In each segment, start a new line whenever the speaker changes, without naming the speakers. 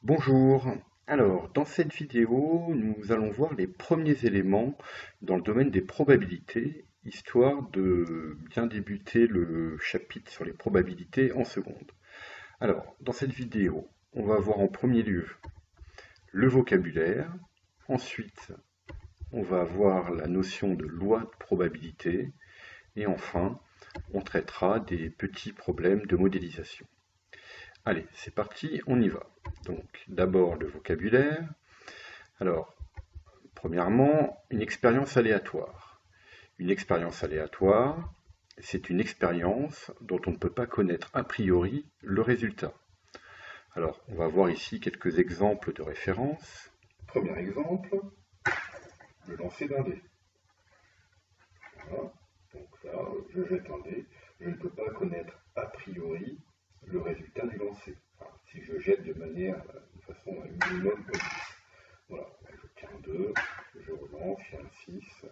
Bonjour. Alors, dans cette vidéo, nous allons voir les premiers éléments dans le domaine des probabilités, histoire de bien débuter le chapitre sur les probabilités en seconde. Alors, dans cette vidéo, on va voir en premier lieu le vocabulaire, ensuite on va voir la notion de loi de probabilité, et enfin, on traitera des petits problèmes de modélisation. Allez, c'est parti, on y va. Donc, d'abord le vocabulaire. Alors, premièrement, une expérience aléatoire. Une expérience aléatoire, c'est une expérience dont on ne peut pas connaître a priori le résultat. Alors, on va voir ici quelques exemples de référence. Premier exemple, le lancer d'un dé. Voilà. Donc là, je jette un dé. Je ne peux pas connaître a priori le résultat du lancer. Enfin, si je jette de façon minimum obvious. Voilà, je tiens un 2, je relance, il y a un 6,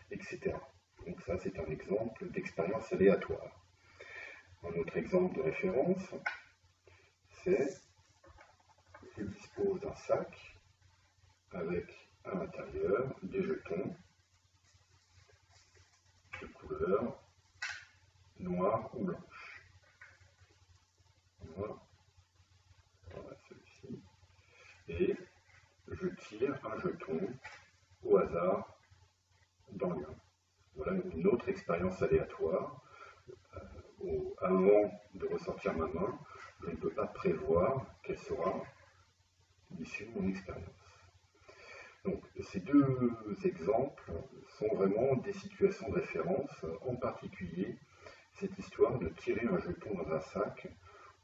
etc. Donc ça, c'est un exemple d'expérience aléatoire. Un autre exemple de référence, c'est je dispose d'un sac avec à l'intérieur des jetons de couleur noire ou blanche. Voilà, voilà celui-ci. Et je tire un jeton au hasard dans l'urne. Voilà une autre expérience aléatoire. Avant de ressortir ma main, je ne peux pas prévoir quelle sera l'issue de mon expérience. Donc, ces deux exemples sont vraiment des situations de référence, en particulier cette histoire de tirer un jeton dans un sac,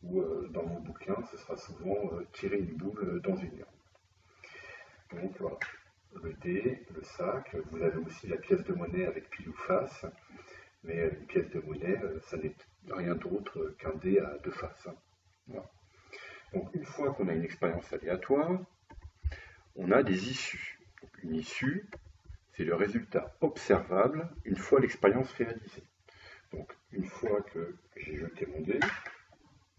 ou dans mon bouquin, ce sera souvent tirer une boule dans une urne. Donc voilà, le dé, le sac, vous avez aussi la pièce de monnaie avec pile ou face, mais une pièce de monnaie, ça n'est rien d'autre qu'un dé à deux faces. Voilà. Donc une fois qu'on a une expérience aléatoire, on a des issues. Donc, une issue, c'est le résultat observable une fois l'expérience réalisée. Donc une fois que j'ai jeté mon dé,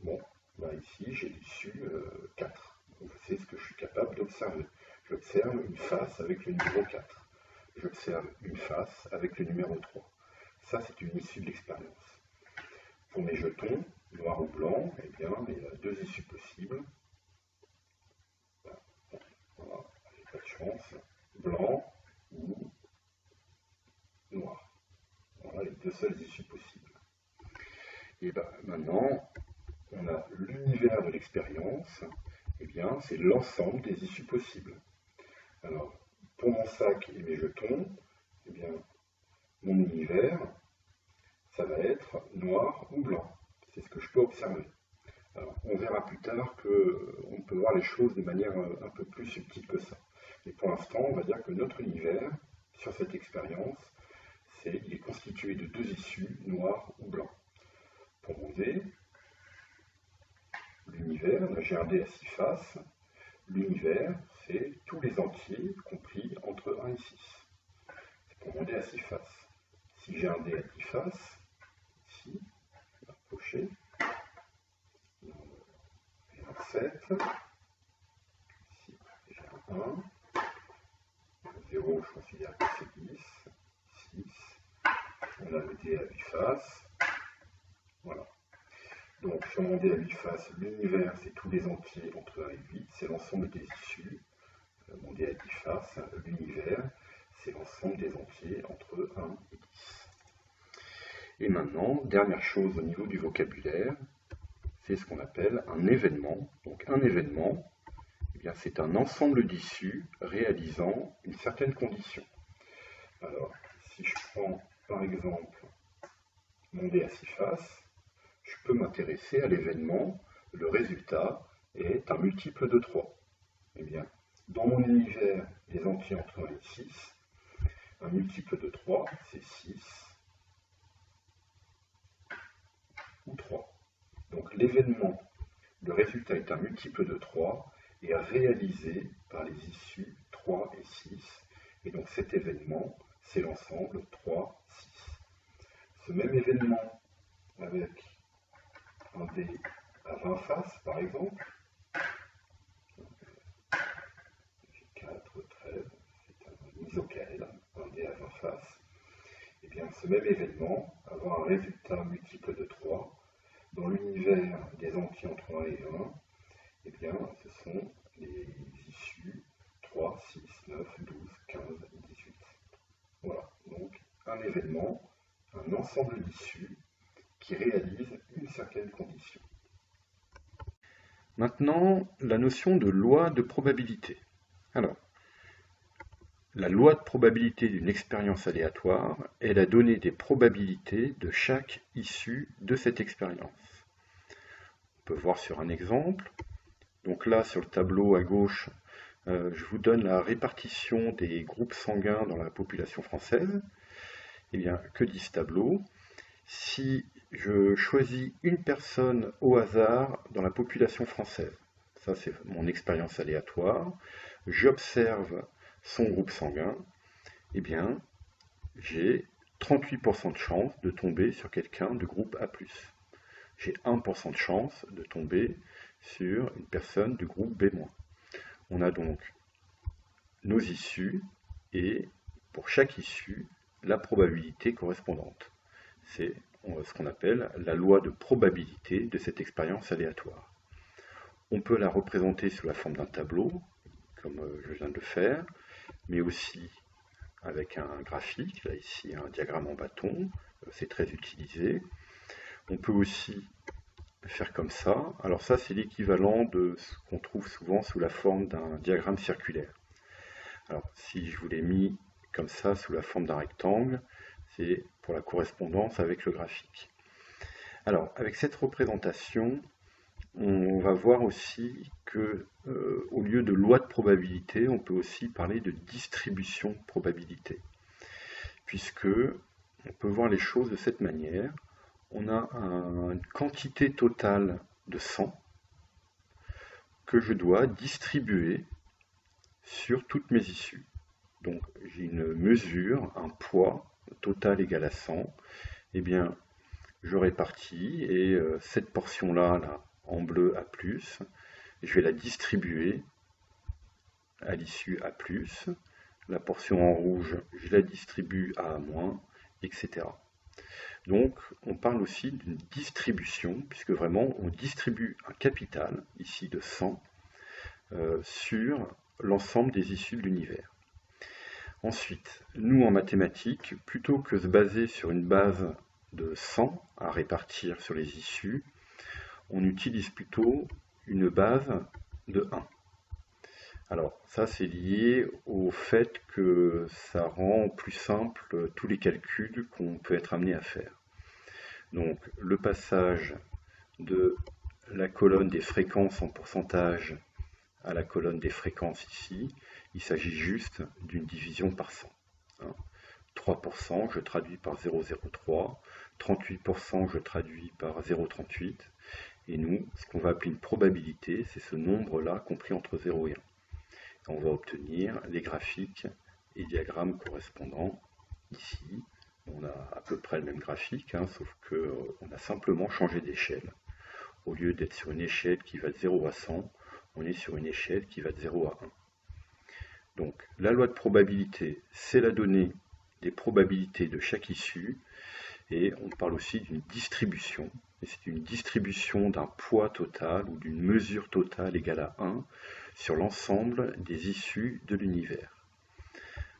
bon, bah ici j'ai l'issue 4. Donc c'est ce que je suis capable d'observer. J'observe une face avec le numéro 4. J'observe une face avec le numéro 3. Ça, c'est une issue de l'expérience. Pour mes jetons, noir ou blanc, eh bien, il y a deux issues possibles. Voilà, j'ai pas de chance. Blanc ou noir. Voilà les deux seules issues possibles. Et bien maintenant, on a l'univers de l'expérience. Eh bien, c'est l'ensemble des issues possibles. Alors, pour mon sac et mes jetons, eh bien, mon univers, ça va être noir ou blanc. C'est ce que je peux observer. Alors, on verra plus tard qu'on peut voir les choses de manière un peu plus subtile que ça. Mais pour l'instant, on va dire que notre univers, sur cette expérience, il est constitué de deux issues, noir ou blanc. Pour mon dé, l'univers, j'ai un dé à 6 faces. L'univers, c'est tous les entiers compris entre 1 et 6. C'est pour mon dé à 6 faces. Si j'ai un dé à 10 faces, ici, je vais approcher, 7, ici j'ai un 1, 0 je considère que c'est 10, 6, on a le dé à 8 faces, voilà. Donc sur mon dé à 8 faces, l'univers c'est tous les entiers entre 1 et 8, c'est l'ensemble des issues. Mon dé à 10 faces, l'univers c'est l'ensemble des entiers entre 1 et 10. Et maintenant, dernière chose au niveau du vocabulaire, c'est ce qu'on appelle un événement. Donc un événement, eh bien, c'est un ensemble d'issues réalisant une certaine condition. Alors, si je prends par exemple mon dé à 6 faces, je peux m'intéresser à l'événement, le résultat est un multiple de 3. Eh bien, dans mon univers, les entiers entre 1 et 6, un multiple de 3, c'est 6 ou 3. Donc l'événement, le résultat est un multiple de 3 et réalisé par les issues 3 et 6. Et donc cet événement, c'est l'ensemble 3, 6. Ce même événement avec un dé à 20 faces, par exemple, face, eh bien, ce même événement va avoir un résultat multiple de 3. Dans l'univers des entiers entre 1 et 1, eh bien, ce sont les issues 3, 6, 9, 12, 15, 18. Voilà, donc un événement, un ensemble d'issues qui réalise une certaine condition.
Maintenant, la notion de loi de probabilité. Alors, la loi de probabilité d'une expérience aléatoire est la donnée des probabilités de chaque issue de cette expérience. On peut voir sur un exemple. Donc là, sur le tableau à gauche, je vous donne la répartition des groupes sanguins dans la population française. Eh bien, que dit ce tableau? Si je choisis une personne au hasard dans la population française, ça c'est mon expérience aléatoire, j'observe son groupe sanguin, eh bien, j'ai 38% de chance de tomber sur quelqu'un de groupe A+. J'ai 1% de chance de tomber sur une personne de groupe B-. On a donc nos issues et pour chaque issue, la probabilité correspondante. C'est ce qu'on appelle la loi de probabilité de cette expérience aléatoire. On peut la représenter sous la forme d'un tableau, comme je viens de le faire, mais aussi avec un graphique, là ici un diagramme en bâton, c'est très utilisé. On peut aussi faire comme ça. Alors ça, c'est l'équivalent de ce qu'on trouve souvent sous la forme d'un diagramme circulaire. Alors si je vous l'ai mis comme ça sous la forme d'un rectangle, c'est pour la correspondance avec le graphique. Alors avec cette représentation, on va voir aussi que au lieu de loi de probabilité, on peut aussi parler de distribution de probabilité, puisque on peut voir les choses de cette manière. On a une quantité totale de sang que je dois distribuer sur toutes mes issues. Donc j'ai une mesure, un poids total égal à 100. Eh bien, je répartis et cette portion-là, là, en bleu A+, je vais la distribuer à l'issue A+, la portion en rouge, je la distribue à A-, etc. Donc, on parle aussi d'une distribution, puisque vraiment, on distribue un capital, ici de 100, sur l'ensemble des issues de l'univers. Ensuite, nous, en mathématiques, plutôt que de se baser sur une base de 100 à répartir sur les issues, on utilise plutôt une base de 1. Alors ça c'est lié au fait que ça rend plus simple tous les calculs qu'on peut être amené à faire. Donc le passage de la colonne des fréquences en pourcentage à la colonne des fréquences ici, il s'agit juste d'une division par 100. 3%, je traduis par 0,03, 38%, je traduis par 0,38, et nous, ce qu'on va appeler une probabilité, c'est ce nombre-là compris entre 0 et 1. On va obtenir les graphiques et diagrammes correspondants ici. On a à peu près le même graphique, sauf qu'on a simplement changé d'échelle. Au lieu d'être sur une échelle qui va de 0 à 100, on est sur une échelle qui va de 0 à 1. Donc la loi de probabilité, c'est la donnée des probabilités de chaque issue, et on parle aussi d'une distribution, et c'est une distribution d'un poids total ou d'une mesure totale égale à 1 sur l'ensemble des issues de l'univers.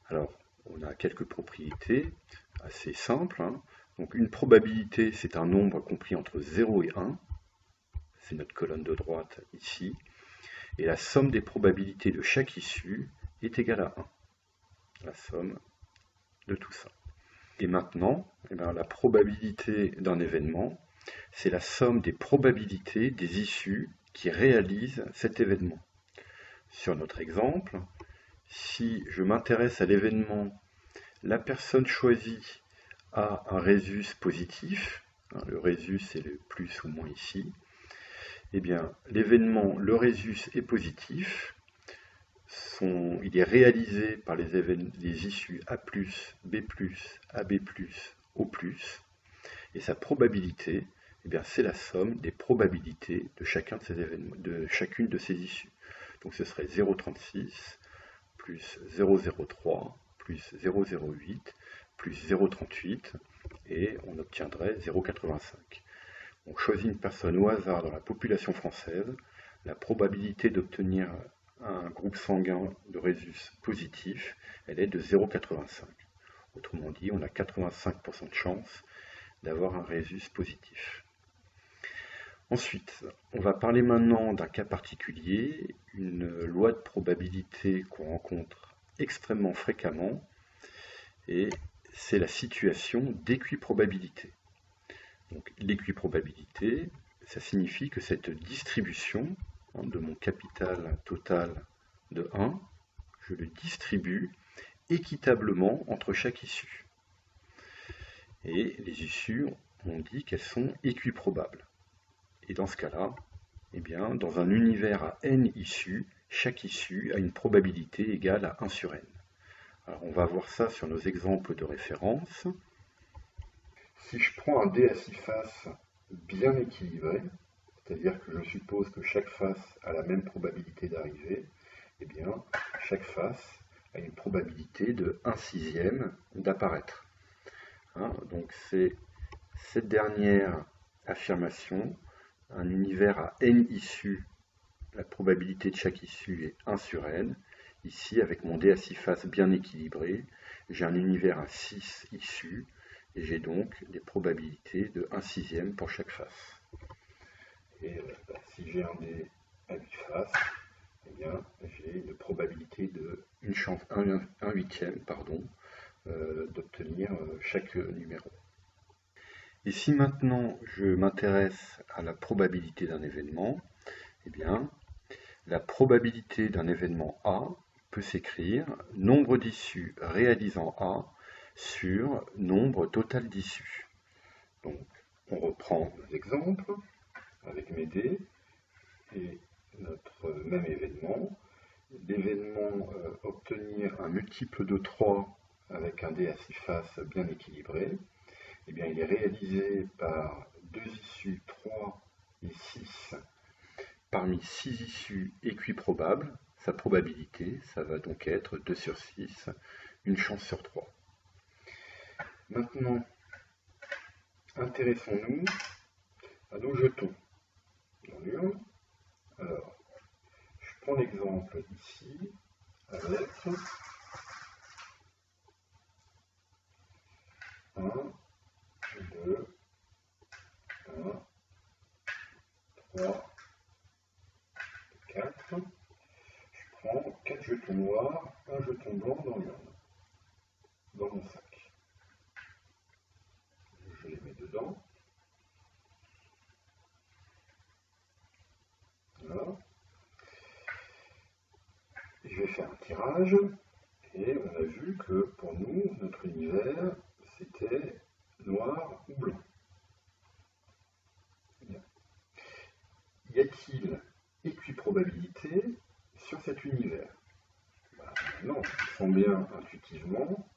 Alors, on a quelques propriétés assez simples. Donc une probabilité, c'est un nombre compris entre 0 et 1, c'est notre colonne de droite ici, et la somme des probabilités de chaque issue est égale à 1, la somme de tout ça. Et maintenant, la probabilité d'un événement, c'est la somme des probabilités des issues qui réalisent cet événement. Sur notre exemple, si je m'intéresse à l'événement, la personne choisie a un résus positif, le résus c'est le plus ou moins ici, eh bien l'événement, le résus est positif, il est réalisé par les issues A+, B+, AB+, O+, et sa probabilité, c'est la somme des probabilités de chacun de ces événements, de chacune de ces issues. Donc ce serait 0,36 plus 0,03 plus 0,08 plus 0,38 et on obtiendrait 0,85. On choisit une personne au hasard dans la population française, la probabilité d'obtenir un groupe sanguin de rhésus positif, elle est de 0,85. Autrement dit, on a 85% de chance d'avoir un rhésus positif. Ensuite, on va parler maintenant d'un cas particulier, une loi de probabilité qu'on rencontre extrêmement fréquemment, et c'est la situation d'équiprobabilité. Donc l'équiprobabilité, ça signifie que cette distribution de mon capital total de 1, je le distribue équitablement entre chaque issue. Et les issues, on dit qu'elles sont équiprobables. Et dans ce cas-là, eh bien, dans un univers à n issues, chaque issue a une probabilité égale à 1 sur n. Alors on va voir ça sur nos exemples de référence.
Si je prends un dé à 6 faces bien équilibré, c'est-à-dire que je suppose que chaque face a la même probabilité d'arriver, eh bien, chaque face a une probabilité de 1/6 d'apparaître. Donc c'est cette dernière affirmation, un univers à n issues, la probabilité de chaque issue est 1 sur n. Ici, avec mon dé à 6 faces bien équilibré, j'ai un univers à 6 issues, et j'ai donc des probabilités de 1/6 pour chaque face. Et si j'ai un dé à 8 faces, eh bien, j'ai une probabilité de 1/8 d'obtenir chaque numéro. Et si maintenant je m'intéresse à la probabilité d'un événement, eh bien, la probabilité d'un événement A peut s'écrire nombre d'issues réalisant A sur nombre total d'issues. Donc, on reprend nos exemples avec mes dés et notre même événement. L'événement obtenir un multiple de 3 avec un dé à 6 faces bien équilibré, eh bien, il est réalisé par deux issues 3 et 6 parmi 6 issues équiprobables. Sa probabilité, ça va donc être 2 sur 6, une chance sur 3. Maintenant, intéressons-nous à nos jetons dans l'urne. Alors, je prends l'exemple ici avec 1, 2, 1, 3, 4. Je prends 4 jetons noirs, un jeton blanc dans l'urne, dans mon sac. Je les mets dedans. Voilà. Je vais faire un tirage et on a vu que pour nous, notre univers, c'était noir ou blanc. Bien. Y a-t-il équiprobabilité sur cet univers? Non, ils sont bien intuitivement,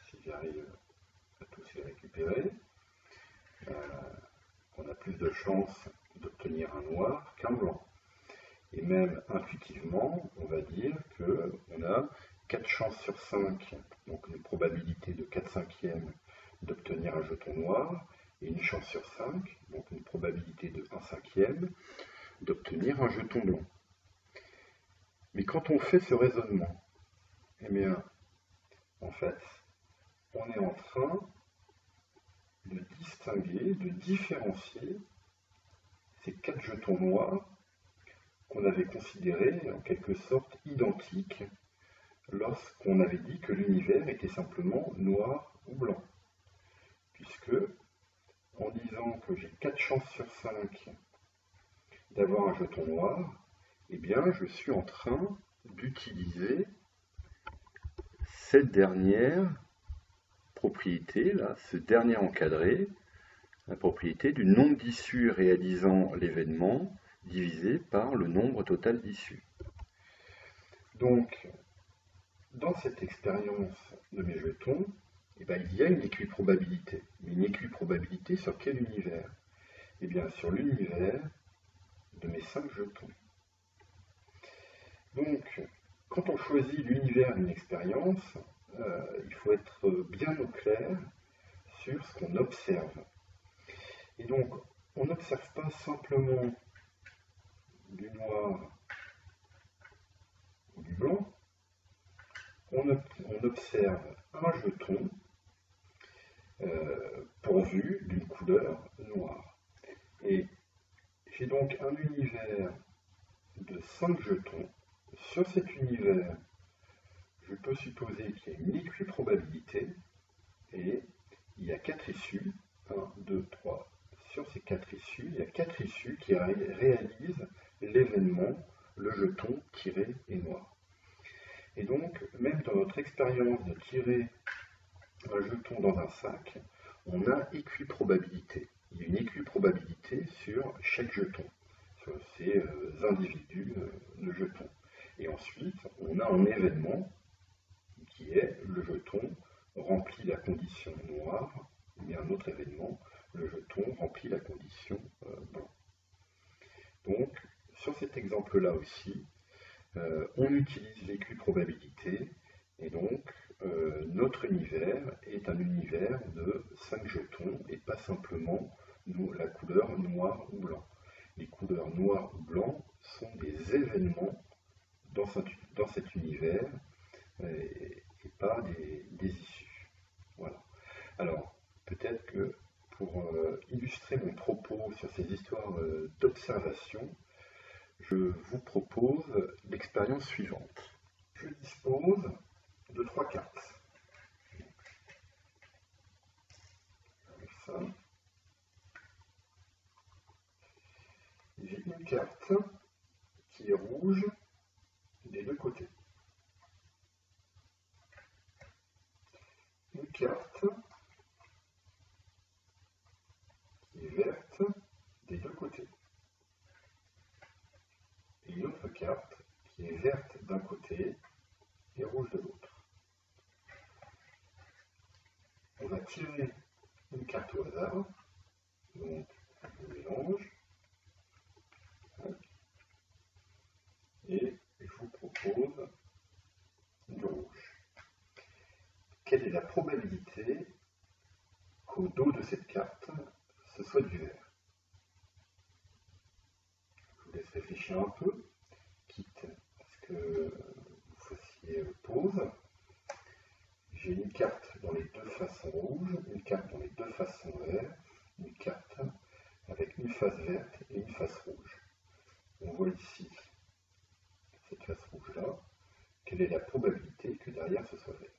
si j'arrive à tous les récupérer, on a plus de chances d'obtenir un noir qu'un blanc. Et même intuitivement, on va dire qu'on a 4 chances sur 5, donc une probabilité de 4/5 d'obtenir un jeton noir, et une chance sur 5, donc une probabilité de 1/5 d'obtenir un jeton blanc. Mais quand on fait ce raisonnement, eh bien, en fait, on est en train de distinguer, de différencier ces 4 jetons noirs qu'on avait considérés en quelque sorte identiques lorsqu'on avait dit que l'univers était simplement noir ou blanc. Puisque, en disant que j'ai 4 chances sur 5 d'avoir un jeton noir, eh bien, je suis en train d'utiliser cette dernière propriété, là, ce dernier encadré, la propriété du nombre d'issues réalisant l'événement divisé par le nombre total d'issues. Donc, dans cette expérience de mes jetons, eh bien, il y a une équiprobabilité. Mais une équiprobabilité sur quel univers? Eh bien, sur l'univers de mes 5 jetons. Donc, quand on choisit l'univers d'une expérience, il faut être bien au clair sur ce qu'on observe. Et donc, on n'observe pas simplement du noir ou du blanc, on observe un jeton pourvu d'une couleur noire. Et j'ai donc un univers de 5 jetons. Sur cet univers, je peux supposer qu'il y a une équiprobabilité et il y a 4 issues. 1, 2, 3. Sur ces 4 issues, il y a 4 issues qui réalisent l'événement, le jeton tiré et noir. Et donc, même dans notre expérience de tirer un jeton dans un sac, on a équiprobabilité. Il y a une équiprobabilité sur chaque jeton, sur ces individus de jetons. Et ensuite, on a un événement qui est le jeton remplit la condition noire, il y a un autre événement, le jeton remplit la condition blanc. Donc, sur cet exemple-là aussi, on utilise l'équiprobabilité, et donc notre univers est un univers de 5 jetons, et pas simplement la couleur noir ou blanc. Les couleurs noir ou blanc sont des événements dans cet univers, et pas des issues. Voilà. Alors, peut-être que pour illustrer mon propos sur ces histoires d'observation, je vous propose l'expérience suivante. Je dispose de 3 cartes. Avec ça, j'ai une carte qui est rouge des deux côtés. Une carte qui est verte des deux côtés. Et une autre carte qui est verte d'un côté et rouge de l'autre. On va tirer une carte au hasard, donc on mélange, et je vous propose du rouge. Quelle est la probabilité qu'au dos de cette carte, ce soit du vert? Je vous laisse réfléchir un peu, quitte à ce que vous fassiez pause. J'ai une carte dans les deux faces en rouge, une carte dans les deux faces en vert, une carte avec une face verte et une face rouge. On voit ici cette face rouge-là. Quelle est la probabilité que derrière ce soit vert?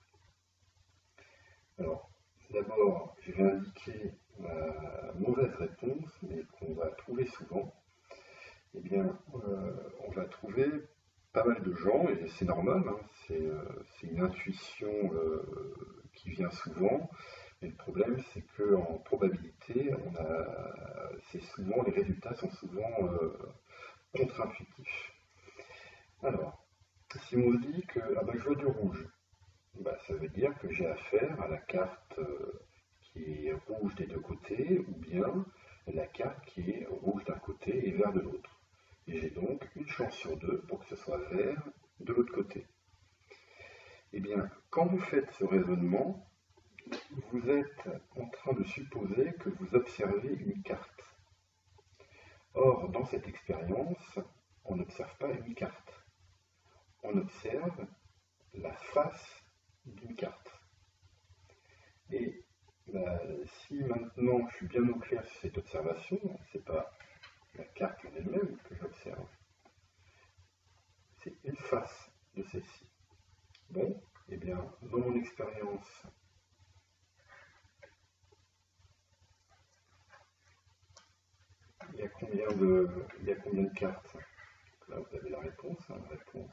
Alors, d'abord, je vais indiquer ma mauvaise réponse, mais qu'on va trouver souvent. Eh bien, on va trouver pas mal de gens, et c'est normal, hein, c'est une intuition qui vient souvent, mais le problème c'est qu'en probabilité, les résultats sont souvent contre-intuitifs. Alors, si on se dit que je vois du rouge, ça veut dire que j'ai affaire à la carte qui est rouge des deux côtés, ou bien la carte qui est rouge d'un côté et vert de l'autre. Et j'ai donc une chance sur 2 pour que ce soit vert de l'autre côté. Eh bien, quand vous faites ce raisonnement, vous êtes en train de supposer que vous observez une carte. Or, dans cette expérience, on n'observe pas une carte. On observe la face d'une carte. Et si maintenant je suis bien au clair sur cette observation, c'est pas la carte en elle-même que j'observe, c'est une face de celle-ci. Bon, eh bien, dans mon expérience, il y a combien de cartes? Là, vous avez la réponse, hein, la réponse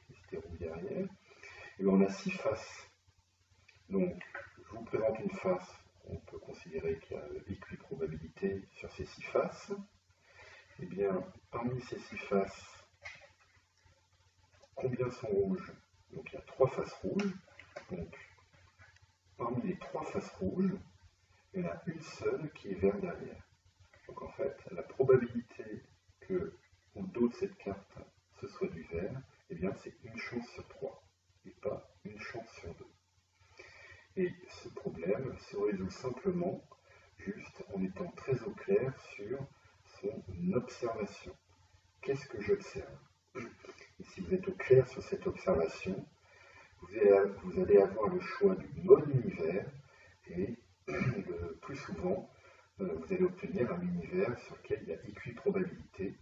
qui se déroule derrière. Et bien, on a 6 faces. Donc, je vous présente une face, on peut considérer qu'il y a équiprobabilité sur ces 6 faces. Eh bien, parmi ces 6 faces, combien sont rouges? Donc, il y a 3 faces rouges. Donc, parmi les 3 faces rouges, il y en a une seule qui est verte derrière. Donc, en fait, la probabilité que au dos de cette carte, ce soit du vert, eh bien, c'est une chance sur 3, et pas une chance sur 2. tout simplement juste en étant très au clair sur son observation. Qu'est-ce que j'observe? Et si vous êtes au clair sur cette observation, vous allez avoir le choix du mode univers et le plus souvent, vous allez obtenir un univers sur lequel il y a équiprobabilité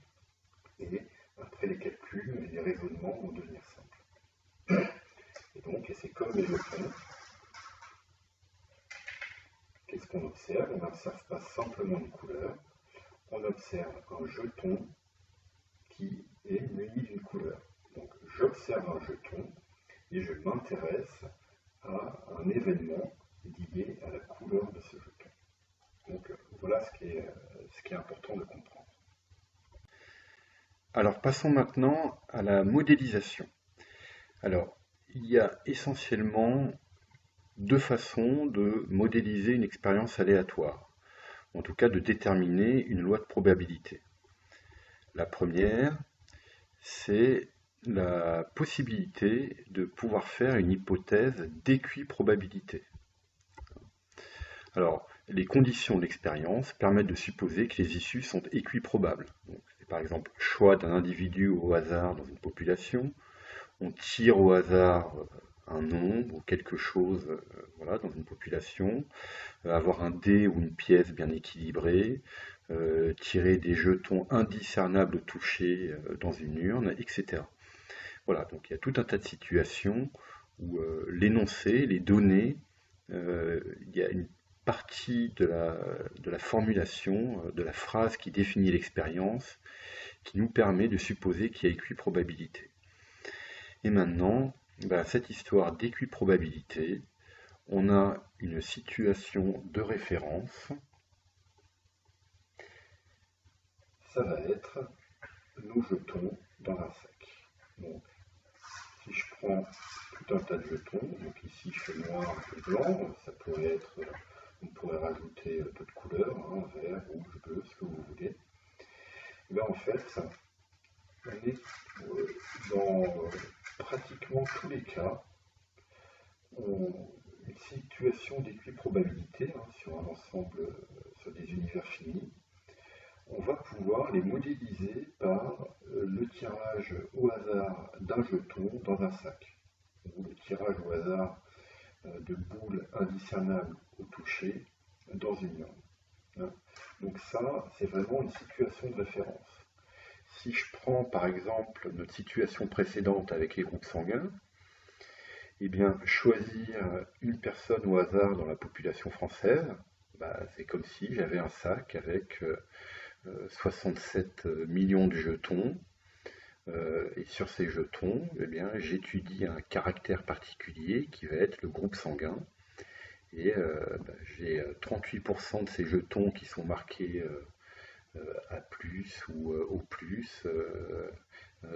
et après les calculs et les raisonnements vont devenir simples. Et donc, c'est comme les jetons. Qu'est-ce qu'on observe? On n'observe pas simplement une couleur, on observe un jeton qui est muni d'une couleur. Donc, j'observe un jeton et je m'intéresse à un événement lié à la couleur de ce jeton. Donc, voilà ce qui est important de comprendre.
Alors passons maintenant à la modélisation. Alors, il y a essentiellement deux façons de modéliser une expérience aléatoire, en tout cas de déterminer une loi de probabilité. La première, c'est la possibilité de pouvoir faire une hypothèse d'équiprobabilité. Alors, les conditions de l'expérience permettent de supposer que les issues sont équiprobables. Donc, c'est par exemple choix d'un individu au hasard dans une population, on tire au hasard un nombre ou quelque chose voilà, dans une population, avoir un dé ou une pièce bien équilibrée, tirer des jetons indiscernables au toucher dans une urne, etc. Voilà, donc il y a tout un tas de situations où l'énoncé, les données, il y a une partie de la formulation, de la phrase qui définit l'expérience, qui nous permet de supposer qu'il y a équiprobabilité. Et maintenant, cette histoire d'équiprobabilité, on a une situation de référence.
Ça va être nos jetons dans un sac. Donc, si je prends tout un tas de jetons, donc ici je fais noir et blanc, ça pourrait être, on pourrait rajouter d'autres couleurs, hein, vert, rouge, bleu, ce que vous voulez. Et bien en fait, on est dans pratiquement tous les cas une situation d'équiprobabilité sur un ensemble, sur des univers finis. On va pouvoir les modéliser par le tirage au hasard d'un jeton dans un sac, ou le tirage au hasard de boules indiscernables au toucher dans une urne. Donc ça, c'est vraiment une situation de référence. Si je prends par exemple notre situation précédente avec les groupes sanguins, eh bien choisir une personne au hasard dans la population française, c'est comme si j'avais un sac avec 67 millions de jetons, et sur ces jetons, eh bien, j'étudie un caractère particulier qui va être le groupe sanguin, et j'ai 38% de ces jetons qui sont marqués A+, ou O+,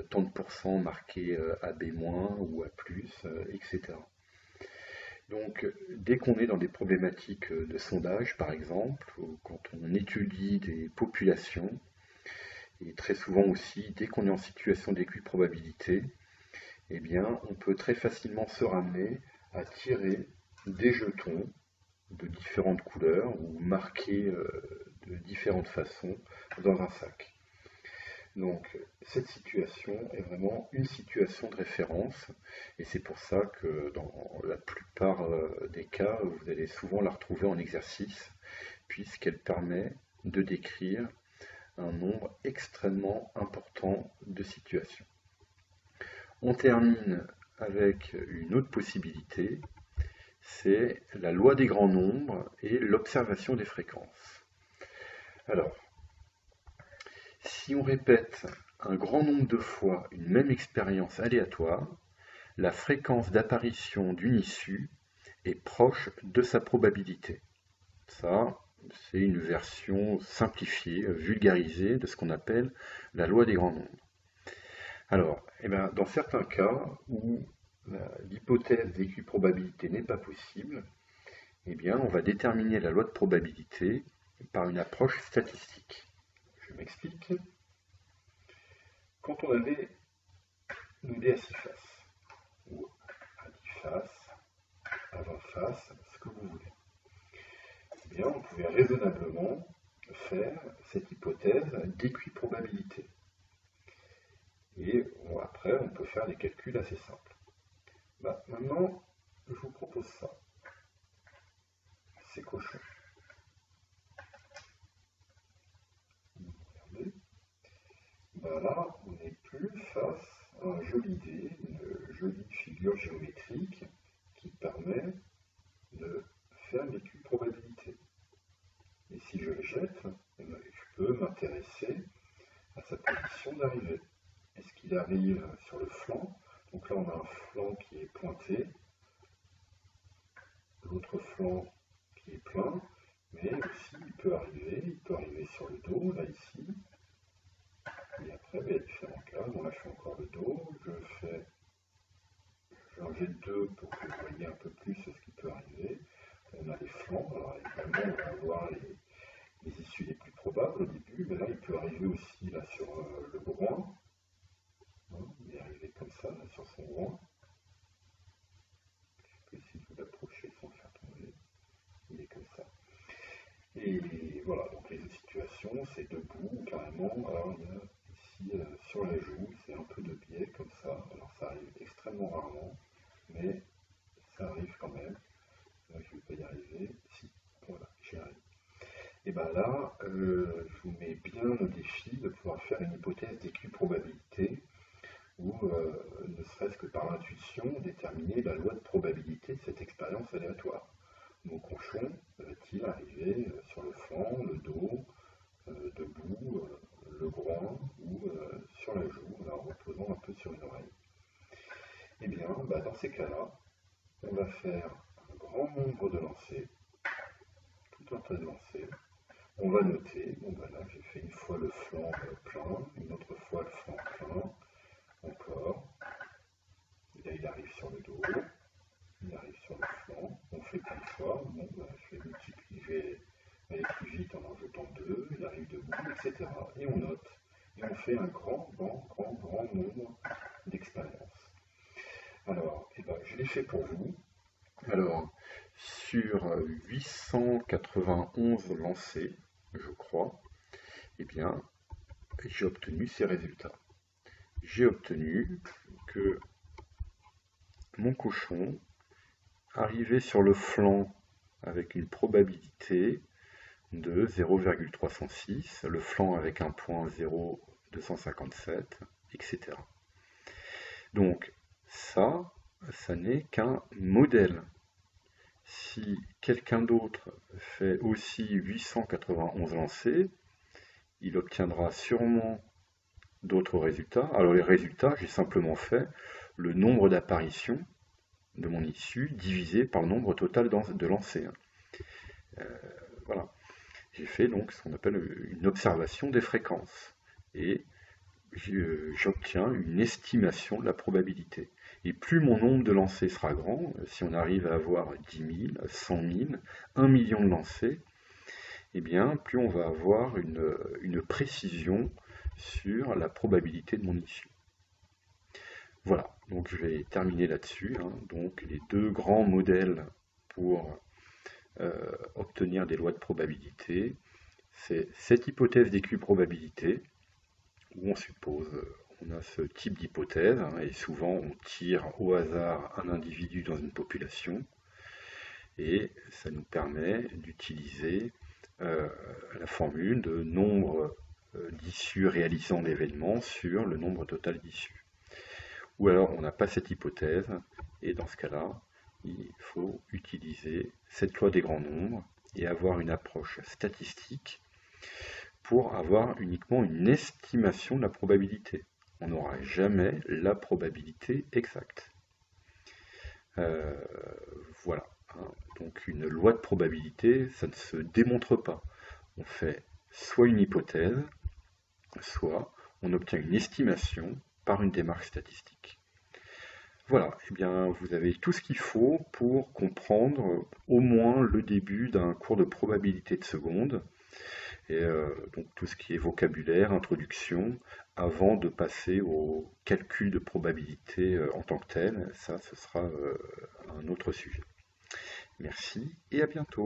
tant de pourcents marqués AB- ou A+, etc. Donc, dès qu'on est dans des problématiques de sondage, par exemple, ou quand on étudie des populations, et très souvent aussi, dès qu'on est en situation d'équiprobabilité, eh bien, on peut très facilement se ramener à tirer des jetons de différentes couleurs ou marqués de différentes façons dans un sac. Donc, cette situation est vraiment une situation de référence, et c'est pour ça que dans la plupart des cas, vous allez souvent la retrouver en exercice, puisqu'elle permet de décrire un nombre extrêmement important de situations. On termine avec une autre possibilité, c'est la loi des grands nombres et l'observation des fréquences. Alors, si on répète un grand nombre de fois une même expérience aléatoire, la fréquence d'apparition d'une issue est proche de sa probabilité. Ça, c'est une version simplifiée, vulgarisée de ce qu'on appelle la loi des grands nombres. Alors, dans certains cas où l'hypothèse d'équiprobabilité n'est pas possible, on va déterminer la loi de probabilité par une approche statistique. Je m'explique. Quand on avait nos dés à 6 faces, ou à 10 faces, à 20 faces, ce que vous voulez, pouvez raisonnablement faire cette hypothèse d'équiprobabilité. Et après, on peut faire des calculs assez simples. Maintenant, je vous propose ça. C'est cochon. Regardez. Là, on n'est plus face à un joli dé, une jolie figure géométrique qui permet de faire l'équiprobabilité. Et si je le jette, je peux m'intéresser à sa position d'arrivée. Est-ce qu'il arrive sur le flanc? Donc là, on a un flanc qui est pointé, l'autre flanc qui est plein, mais aussi il peut arriver sur le dos, là ici. Et après, il y a différents cas. Bon, là, je fais encore le dos, j'en jette deux pour que vous voyez un peu plus ce qui peut arriver. On a les flancs, alors évidemment, on va avoir les issues les plus probables au début, mais là, il peut arriver aussi là, sur le groin. Il est arrivé comme ça, là, sur son groin. Je peux essayer de vous l'approcher sans le faire tomber. Il est comme ça. Et voilà, donc les autres situations, c'est debout, carrément. Alors, il y a ici, sur la joue, c'est un peu de biais, comme ça. Alors, ça arrive extrêmement rarement, mais ça arrive quand même. Là, je ne vais pas y arriver. Si, voilà, j'y arrive. Et bien là, je vous mets bien au défi de pouvoir faire une hypothèse d'équiprobabilité ou ne serait-ce que par intuition déterminer la loi de probabilité de cette expérience aléatoire. Mon cochon va-t-il arriver sur le flanc, le dos, debout, le groin ou sur la joue, en reposant un peu sur une oreille? Eh bien, dans ces cas-là, on va faire un grand nombre de lancers, tout un tas de lancers. On va noter, là j'ai fait une fois le flanc plein, une autre fois le flanc plein, encore. Et là il arrive sur le dos, il arrive sur le flanc, on fait plein de fois. Je vais multiplier, je vais aller plus vite en jetant deux, il arrive debout, etc. Et on note, et on fait un grand nombre d'expériences. Alors, je l'ai fait pour vous.
Alors, sur 891 lancés, je crois, eh bien, j'ai obtenu ces résultats. J'ai obtenu que mon cochon arrivait sur le flanc avec une probabilité de 0,306, le flanc avec un point 0,257, etc. Donc, ça n'est qu'un modèle. Si quelqu'un d'autre fait aussi 891 lancés, il obtiendra sûrement d'autres résultats. Alors les résultats, j'ai simplement fait le nombre d'apparitions de mon issue divisé par le nombre total de lancers. Voilà. J'ai fait donc ce qu'on appelle une observation des fréquences. Et j'obtiens une estimation de la probabilité. Et plus mon nombre de lancers sera grand, si on arrive à avoir 10 000, 100 000, 1 million de lancers, eh bien, plus on va avoir une précision sur la probabilité de mon issue. Voilà, donc je vais terminer là-dessus. Donc les deux grands modèles pour obtenir des lois de probabilité, c'est cette hypothèse d'équiprobabilité, où on suppose, on a ce type d'hypothèse, et souvent on tire au hasard un individu dans une population, et ça nous permet d'utiliser la formule de nombre d'issues réalisant l'événement sur le nombre total d'issues. Ou alors on n'a pas cette hypothèse, et dans ce cas-là, il faut utiliser cette loi des grands nombres et avoir une approche statistique pour avoir uniquement une estimation de la probabilité. On n'aura jamais la probabilité exacte. Voilà. Donc une loi de probabilité, ça ne se démontre pas. On fait soit une hypothèse, soit on obtient une estimation par une démarche statistique. Voilà, eh bien, vous avez tout ce qu'il faut pour comprendre au moins le début d'un cours de probabilité de seconde. Et donc tout ce qui est vocabulaire, introduction, avant de passer au calcul de probabilité en tant que tel, ça ce sera un autre sujet. Merci et à bientôt.